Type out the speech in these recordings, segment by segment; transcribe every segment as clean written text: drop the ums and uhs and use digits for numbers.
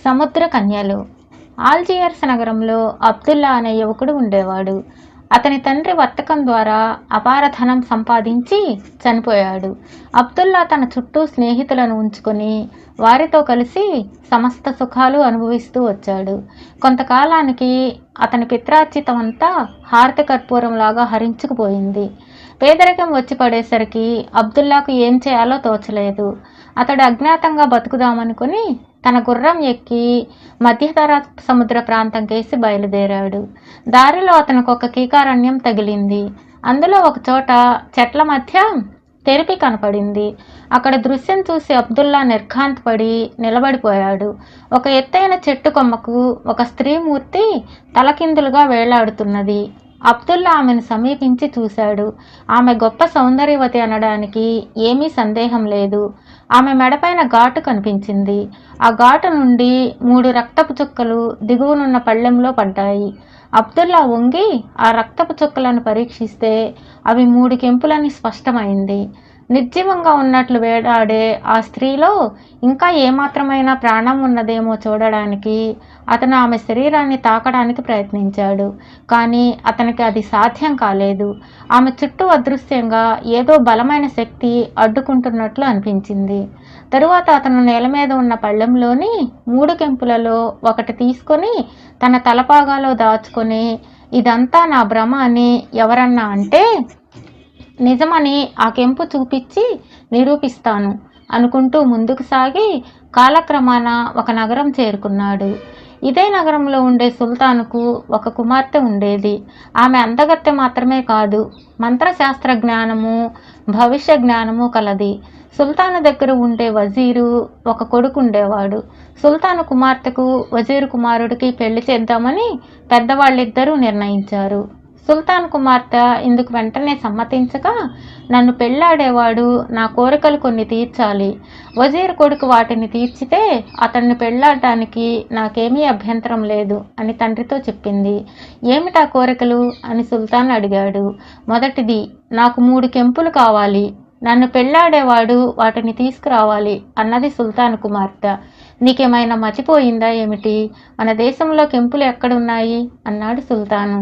సముద్ర కన్యలు. ఆల్జియర్స్ నగరంలో అబ్దుల్లా అనే యువకుడు ఉండేవాడు. అతని తండ్రి వర్తకం ద్వారా అపార ధనం సంపాదించి చనిపోయాడు. అబ్దుల్లా తన చుట్టూ స్నేహితులను ఉంచుకొని వారితో కలిసి సమస్త సుఖాలు అనుభవిస్తూ వచ్చాడు. కొంతకాలానికి అతని పిత్రార్జితం అంతా హారతి కర్పూరంలాగా హరించుకుపోయింది. పేదరికం వచ్చి పడేసరికి అబ్దుల్లాకు ఏం చేయాలో తోచలేదు. అతడు అజ్ఞాతంగా బతుకుదామనుకుని తన గుర్రం ఎక్కి మధ్యధరా సముద్ర ప్రాంతం కేసి బయలుదేరాడు. దారిలో అతనికి ఒక కీకారణ్యం తగిలింది. అందులో ఒక చోట చెట్ల మధ్య తెరిపి కనపడింది. అక్కడ దృశ్యం చూసి అబ్దుల్లా నిర్ఘాంతపడి నిలబడిపోయాడు. ఒక ఎత్తైన చెట్టు కొమ్మకు ఒక స్త్రీమూర్తి తలకిందులుగా వేలాడుతున్నది. అబ్దుల్లా ఆమెను సమీపించి చూశాడు. ఆమె గొప్ప సౌందర్యవతి అనడానికి ఏమీ సందేహం లేదు. ఆమె మెడపైన ఘాటు కనిపించింది. ఆ ఘాటు నుండి 3 రక్తపు చుక్కలు దిగువనున్న పళ్ళెంలో పడ్డాయి. అబ్దుల్లా వంగి ఆ రక్తపు చుక్కలను పరీక్షిస్తే అవి 3 కెంపులని స్పష్టమైంది. నిర్జీవంగా ఉన్నట్లు వేలాడే ఆ స్త్రీలో ఇంకా ఏమాత్రమైనా ప్రాణం ఉన్నదేమో చూడడానికి అతను ఆమె శరీరాన్ని తాకడానికి ప్రయత్నించాడు. కానీ అతనికి అది సాధ్యం కాలేదు. ఆమె చుట్టూ అదృశ్యంగా ఏదో బలమైన శక్తి అడ్డుకుంటున్నట్లు అనిపించింది. తరువాత అతను నేల మీద ఉన్న పళ్ళెంలోని 3 కెంపులలో ఒకటి తీసుకొని తన తలపాగాలో దాచుకొని ఇదంతా నా భ్రమ అని ఎవరన్నా అంటే నిజమని ఆ కెంపు చూపించి నిరూపిస్తాను అనుకుంటూ ముందుకు సాగి కాలక్రమాన ఒక నగరం చేరుకున్నాడు. ఇదే నగరంలో ఉండే సుల్తానుకు ఒక కుమార్తె ఉండేది. ఆమె అందగత్తె మాత్రమే కాదు, మంత్రశాస్త్ర జ్ఞానము భవిష్య జ్ఞానము కలది. సుల్తాను దగ్గర ఉండే వజీరు ఒక కొడుకు ఉండేవాడు. సుల్తాను కుమార్తెకు వజీరు కుమారుడికి పెళ్లి చేద్దామని పెద్దవాళ్ళిద్దరూ నిర్ణయించారు. సుల్తాన్ కుమార్తె ఇందుకు వెంటనే సమ్మతించగా, నన్ను పెళ్లాడేవాడు నా కోరికలు కొన్ని తీర్చాలి, వజీర్ కొడుకు వాటిని తీర్చితే అతన్ని పెళ్లాడటానికి నాకేమీ అభ్యంతరం లేదు అని తండ్రితో చెప్పింది. ఏమిటా కోరికలు అని సుల్తాన్ అడిగాడు. మొదటిది, నాకు 3 కెంపులు కావాలి, నన్ను పెళ్లాడేవాడు వాటిని తీసుకురావాలి అన్నది సుల్తాన్ కుమార్తె. నీకేమైనా మతిపోయిందా ఏమిటి? మన దేశంలో కెంపులు ఎక్కడున్నాయి అన్నాడు సుల్తాను.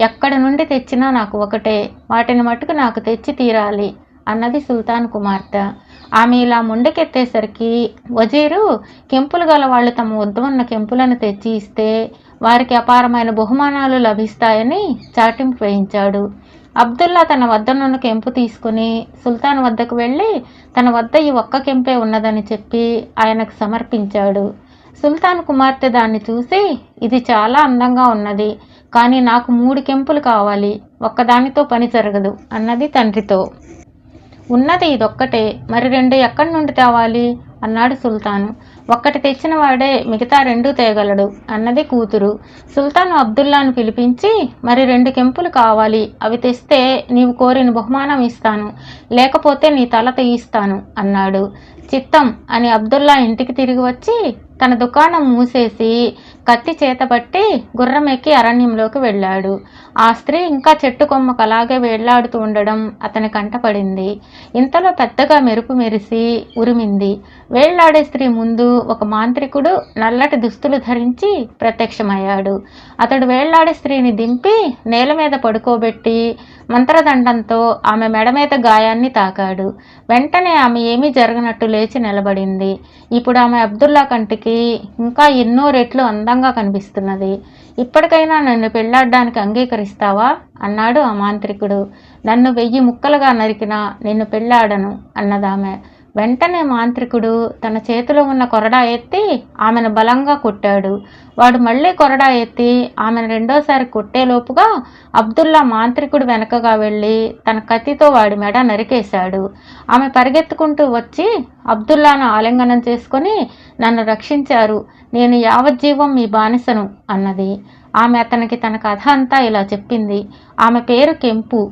ఎక్కడి నుండి తెచ్చినా నాకు ఒకటే, వాటిని మటుకు నాకు తెచ్చి తీరాలి అన్నది సుల్తాన్ కుమార్తె. ఆమె ఇలా ముందుకెత్తేసరికి వజీరు కెంపులు గల వాళ్ళు తమ వద్ద ఉన్న కెంపులను తెచ్చి ఇస్తే వారికి అపారమైన బహుమానాలు లభిస్తాయని చాటింపు వేయించాడు. అబ్దుల్లా తన వద్దనున్న కెంపు తీసుకుని సుల్తాన్ వద్దకు వెళ్ళి తన వద్ద ఈ ఒక్క కెంపే ఉన్నదని చెప్పి ఆయనకు సమర్పించాడు. సుల్తాన్ కుమార్తె దాన్ని చూసి, ఇది చాలా అందంగా ఉన్నది, కానీ నాకు 3 కెంపులు కావాలి, ఒక్కదానితో పని జరగదు అన్నది తండ్రితో. ఉన్నది ఇదొక్కటే, మరి 2 ఎక్కడి నుండి తేవాలి అన్నాడు సుల్తాను. ఒక్కటి తెచ్చిన వాడే మిగతా 2 తేగలడు అన్నది కూతురు. సుల్తాను అబ్దుల్లాను పిలిపించి, మరి 2 కెంపులు కావాలి, అవి తెస్తే నీవు కోరిన బహుమానం ఇస్తాను, లేకపోతే నీ తల తీయిస్తాను అన్నాడు. చిత్తం అని అబ్దుల్లా ఇంటికి తిరిగి వచ్చి తన దుకాణం మూసేసి కత్తి చేతబట్టి గుర్రం ఎక్కి అరణ్యంలోకి వెళ్ళాడు. ఆ స్త్రీ ఇంకా చెట్టు కొమ్మకు అలాగే వేళ్లాడుతూ ఉండడం అతని కంటపడింది. ఇంతలో పెద్దగా మెరుపు మెరిసి ఉరిమింది. వేళ్లాడే స్త్రీ ముందు ఒక మాంత్రికుడు నల్లటి దుస్తులు ధరించి ప్రత్యక్షమయ్యాడు. అతడు వేళ్లాడే స్త్రీని దింపి నేల మీద పడుకోబెట్టి మంత్రదండంతో ఆమె మెడ మీద గాయాన్ని తాకాడు. వెంటనే ఆమె ఏమీ జరగనట్టు లేచి నిలబడింది. ఇప్పుడు ఆమె అబ్దుల్లా కంటికి ఇంకా ఎన్నో రెట్లు అందంగా కనిపిస్తున్నది. ఇప్పటికైనా నన్ను పెళ్లాడడానికి అంగీకరిస్తావా అన్నాడు ఆ మాంత్రికుడు. నన్ను 1000 ముక్కలుగా నరికినా నిన్ను పెళ్లాడను అన్నదామె. వెంటనే మాంత్రికుడు తన చేతిలో ఉన్న కొరడా ఎత్తి ఆమెను బలంగా కొట్టాడు. వాడు మళ్ళీ కొరడా ఎత్తి ఆమెను రెండోసారి కొట్టేలోపుగా అబ్దుల్లా మాంత్రికుడు వెనకగా వెళ్ళి తన కత్తితో వాడి మెడ నరికేశాడు. ఆమె పరిగెత్తుకుంటూ వచ్చి అబ్దుల్లాను ఆలింగనం చేసుకొని, నన్ను రక్షించారు, నేను యావజ్జీవం మీ బానిసను అన్నది. ఆమె అతనికి తన కథ అంతా ఇలా చెప్పింది. ఆమె పేరు కెంపు.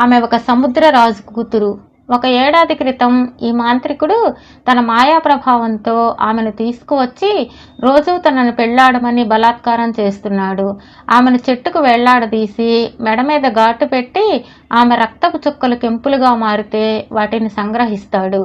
ఆమె ఒక సముద్ర రాజు కూతురు. ఒక ఏడాది క్రితం ఈ మాంత్రికుడు తన మాయా ప్రభావంతో ఆమెను తీసుకువచ్చి రోజూ తనను పెళ్లాడమని బలాత్కారం చేస్తున్నాడు. ఆమెను చెట్టుకు వెళ్లాడదీసి మెడ మీద ఘాటు పెట్టి ఆమె రక్తపు చుక్కలు కెంపులుగా మారితే వాటిని సంగ్రహిస్తాడు.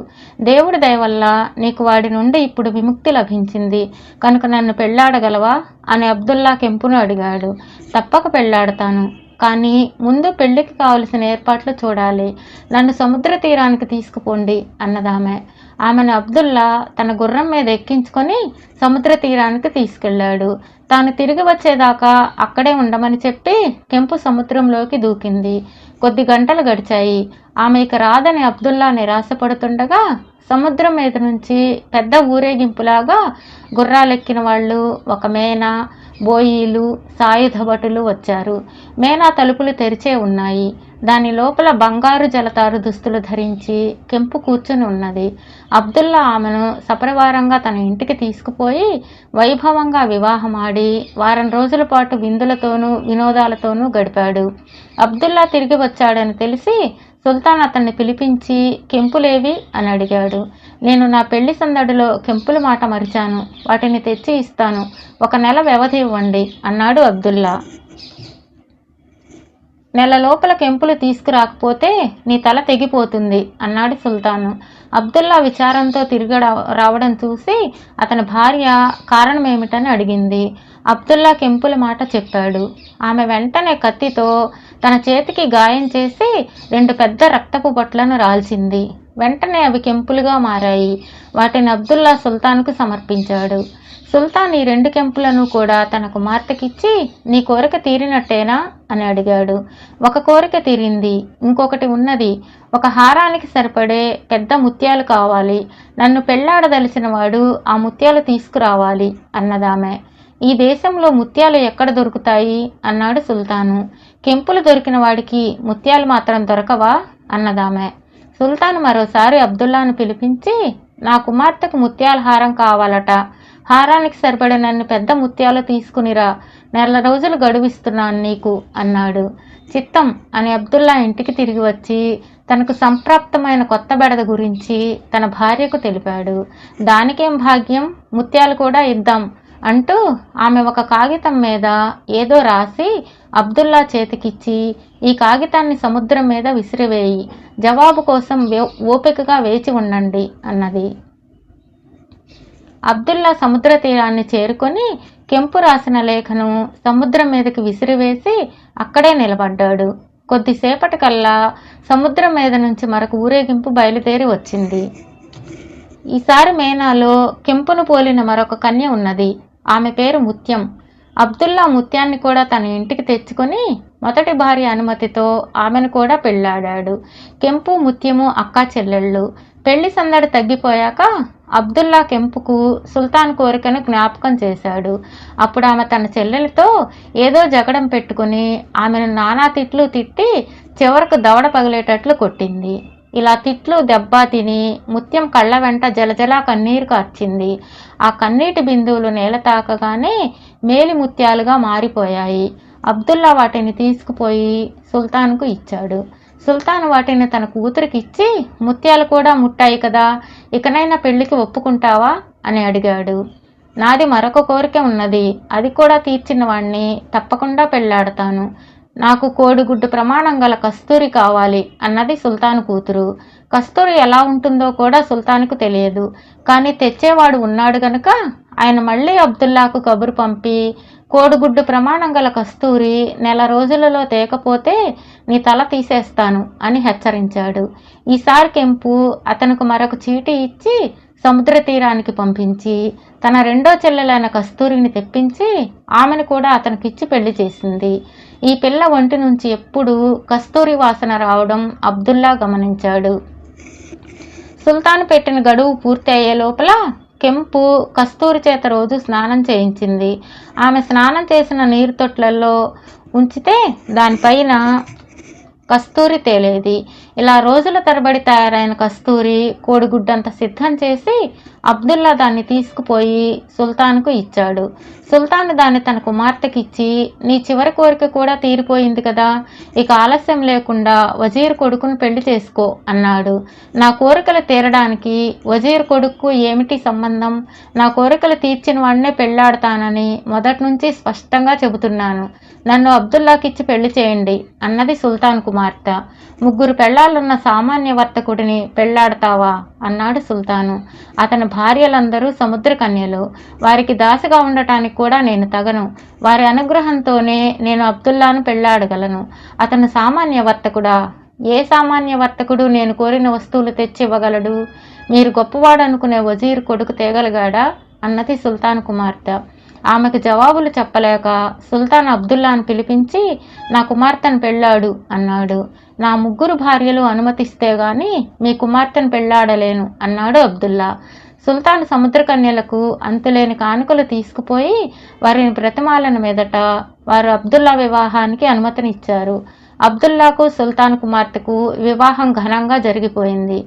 దేవుడి దయ వల్ల నీకు వాడి నుండి ఇప్పుడు విముక్తి లభించింది కనుక నన్ను పెళ్లాడగలవా అని అబ్దుల్లా కెంపును అడిగాడు. తప్పక పెళ్లాడతాను, కానీ ముందు పెళ్లికి కావలసిన ఏర్పాట్లు చూడాలి. నన్ను సముద్ర తీరానికి తీసుకుపోండి అన్నదామె. ఆమెను అబ్దుల్లా తన గుర్రం మీద ఎక్కించుకొని సముద్ర తీరానికి తీసుకెళ్లాడు. తాను తిరిగి వచ్చేదాకా అక్కడే ఉండమని చెప్పి కెంపు సముద్రంలోకి దూకింది. కొద్ది గంటలు గడిచాయి. ఆమె ఇక రాదని అబ్దుల్లా నిరాశపడుతుండగా సముద్రం మీద నుంచి పెద్ద ఊరేగింపులాగా గుర్రాలెక్కిన వాళ్ళు, ఒక మేనా, బోయీలు, సాయుధ భటులు వచ్చారు. మేనా తలుపులు తెరిచే ఉన్నాయి. దాని లోపల బంగారు జలతారు దుస్తులు ధరించి కెంపు కూర్చుని ఉన్నది. అబ్దుల్లా ఆమెను సపరివారంగా తన ఇంటికి తీసుకుపోయి వైభవంగా వివాహమాడి వారం రోజుల పాటు విందులతోనూ వినోదాలతోనూ గడిపాడు. అబ్దుల్లా తిరిగి వచ్చాడని తెలిసి సుల్తాన్ అతన్ని పిలిపించి కెంపులేవి అని అడిగాడు. నేను నా పెళ్లి సందడిలో కెంపుల మాట మరిచాను, వాటిని తెచ్చి ఇస్తాను, 1 నెల వ్యవధి ఇవ్వండి అన్నాడు అబ్దుల్లా. నెల లోపల కెంపులు తీసుకురాకపోతే నీ తల తెగిపోతుంది అన్నాడు సుల్తాను. అబ్దుల్లా విచారంతో తిరిగి రావడం చూసి అతని భార్య కారణమేమిటని అడిగింది. అబ్దుల్లా కెంపుల మాట చెప్పాడు. ఆమె వెంటనే కత్తితో తన చేతికి గాయం చేసి 2 పెద్ద రక్తపు బొట్లను రాల్చింది. వెంటనే అవి కెంపులుగా మారాయి. వాటిని అబ్దుల్లా సుల్తాన్కు సమర్పించాడు. సుల్తాన్ ఈ 2 కెంపులను కూడా తన కుమార్తెకిచ్చి నీ కోరిక తీరినట్టేనా అని అడిగాడు. ఒక కోరిక తీరింది, ఇంకొకటి ఉన్నది. ఒక హారానికి సరిపడే పెద్ద ముత్యాలు కావాలి. నన్ను పెళ్లాడదలిచిన వాడు ఆ ముత్యాలు తీసుకురావాలి అన్నదామె. ఈ దేశంలో ముత్యాలు ఎక్కడ దొరుకుతాయి అన్నాడు సుల్తాను. కెంపులు దొరికిన వాడికి ముత్యాలు మాత్రం దొరకవా అన్నదామె. సుల్తాన్ మరోసారి అబ్దుల్లాను పిలిపించి నా కుమార్తెకు ముత్యాల హారం కావాలట, హారానికి సరిపడినన్ని పెద్ద ముత్యాలు తీసుకునిరా, నెల రోజులు గడువిస్తున్నాను నీకు అన్నాడు. చిత్తం అని అబ్దుల్లా ఇంటికి తిరిగి వచ్చి తనకు సంప్రాప్తమైన కొత్త బెడద గురించి తన భార్యకు తెలిపాడు. దానికేం భాగ్యం, ముత్యాలు కూడా ఇద్దాం అంటూ ఆమె ఒక కాగితం మీద ఏదో రాసి అబ్దుల్లా చేతికిచ్చి ఈ కాగితాన్ని సముద్రం మీద విసిరివేయి, జవాబు కోసం ఓపికగా వేచి ఉండండి అన్నది. అబ్దుల్లా సముద్ర తీరాన్ని చేరుకొని కెంపు రాసిన లేఖను సముద్రం మీదకి విసిరివేసి అక్కడే నిలబడ్డాడు. కొద్దిసేపటికల్లా సముద్రం మీద నుంచి మరొక ఊరేగింపు బయలుదేరి వచ్చింది. ఈసారి మేనాలో కెంపును పోలిన మరొక కన్య ఉన్నది. ఆమె పేరు ముత్యం. అబ్దుల్లా ముత్యాన్ని కూడా తన ఇంటికి తెచ్చుకొని మొదటి భార్య అనుమతితో ఆమెను కూడా పెళ్లాడాడు. కెంపు ముత్యము అక్కా చెల్లెళ్ళు. పెళ్లి సందడి తగ్గిపోయాక అబ్దుల్లా కెంపుకు సుల్తాన్ కోరికను జ్ఞాపకం చేశాడు. అప్పుడు ఆమె తన చెల్లెలతో ఏదో జగడం పెట్టుకుని ఆమెను నానా తిట్లు తిట్టి చివరకు దవడ పగిలేటట్లు కొట్టింది. ఇలా తిట్లు దెబ్బ తిని ముత్యం కళ్ళ వెంట జలజలా కన్నీరు కార్చింది. ఆ కన్నీటి బిందువులు నేల తాకగానే మేలి ముత్యాలుగా మారిపోయాయి. అబ్దుల్లా వాటిని తీసుకుపోయి సుల్తాన్కు ఇచ్చాడు. సుల్తాన్ వాటిని తన కూతురికిచ్చి ముత్యాలు కూడా ముట్టాయి కదా, ఇకనైనా పెళ్లికి ఒప్పుకుంటావా అని అడిగాడు. నాది మరొక కోరిక ఉన్నది, అది కూడా తీర్చిన వాణ్ణి తప్పకుండా పెళ్లాడతాను. నాకు కోడిగుడ్డు ప్రమాణం గల కస్తూరి కావాలి అన్నది సుల్తాన్ కూతురు. కస్తూరి ఎలా ఉంటుందో కూడా సుల్తాన్కు తెలియదు. కానీ తెచ్చేవాడు ఉన్నాడు గనుక ఆయన మళ్ళీ అబ్దుల్లాకు కబురు పంపి కోడిగుడ్డు ప్రమాణం గల కస్తూరి నెల రోజులలో తేకపోతే నీ తల తీసేస్తాను అని హెచ్చరించాడు. ఈసారి కెంపు అతనికి మరొక చీటీ ఇచ్చి సముద్ర తీరానికి పంపించి తన రెండో చెల్లెలైన కస్తూరిని తెప్పించి ఆమెను కూడా అతనికిచ్చి పెళ్లి చేసింది. ఈ పిల్ల ఒంటి నుంచి ఎప్పుడూ కస్తూరి వాసన రావడం అబ్దుల్లా గమనించాడు. సుల్తాన్ పెట్టిన గడువు పూర్తి అయ్యే లోపల కెంపు కస్తూరి చేత రోజు స్నానం చేయించింది. ఆమె స్నానం చేసిన నీరు తొట్లలో ఉంచితే దానిపైన కస్తూరి తేలేది. ఇలా రోజుల తరబడి తయారైన కస్తూరి కోడిగుడ్డంత సిద్ధం చేసి అబ్దుల్లా దాన్ని తీసుకుపోయి సుల్తాన్కు ఇచ్చాడు. సుల్తాన్ దాన్ని తన కుమార్తెకిచ్చి, నీ చివరి కోరిక కూడా తీరిపోయింది కదా, ఇక ఆలస్యం లేకుండా వజీర్ కొడుకును పెళ్లి చేసుకో అన్నాడు. నా కోరికలు తీరడానికి వజీర్ కొడుకు ఏమిటి సంబంధం? నా కోరికలు తీర్చిన వాడినే పెళ్లాడతానని మొదటి నుంచి స్పష్టంగా చెబుతున్నాను. నన్ను అబ్దుల్లాకిచ్చి పెళ్లి చేయండి అన్నది సుల్తాన్ కుమార్తె. 3 పెళ్లాలున్న సామాన్య వర్తకుడిని పెళ్లాడతావా అన్నాడు సుల్తాను. అతని భార్యలందరూ సముద్ర కన్యలు, వారికి దాసిగా ఉండటానికి కూడా నేను తగను. వారి అనుగ్రహంతోనే నేను అబ్దుల్లాను పెళ్లాడగలను. అతను సామాన్య వర్తకుడా? ఏ సామాన్య వర్తకుడు నేను కోరిన వస్తువులు తెచ్చి ఇవ్వగలడు? మీరు గొప్పవాడు అనుకునే వజీర్ కొడుకు తేగలిగాడా అన్నది సుల్తాన్ కుమార్తె. ఆమెకు జవాబులు చెప్పలేక సుల్తాన్ అబ్దుల్లాను పిలిపించి, నా కుమార్తెను పెళ్ళాడు అన్నాడు. నా 3 భార్యలు అనుమతిస్తే గాని మీ కుమార్తెను పెళ్లాడలేను అన్నాడు అబ్దుల్లా. సుల్తాన్ సముద్ర కన్యలకు అంతులేని కానుకలు తీసుకుపోయి వారిని బ్రతిమాలిన మీదట వారు అబ్దుల్లా వివాహానికి అనుమతినిచ్చారు. అబ్దుల్లాకు సుల్తాన్ కుమార్తెకు వివాహం ఘనంగా జరిగిపోయింది.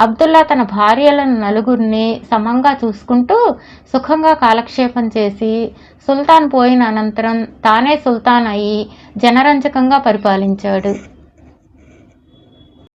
అబ్దుల్లా తన భార్యలను 4 సమంగా చూసుకుంటూ సుఖంగా కాలక్షేపం చేసి సుల్తాన్ పోయిన అనంతరం తానే సుల్తాన్ అయి జనరంజకంగా పరిపాలించాడు.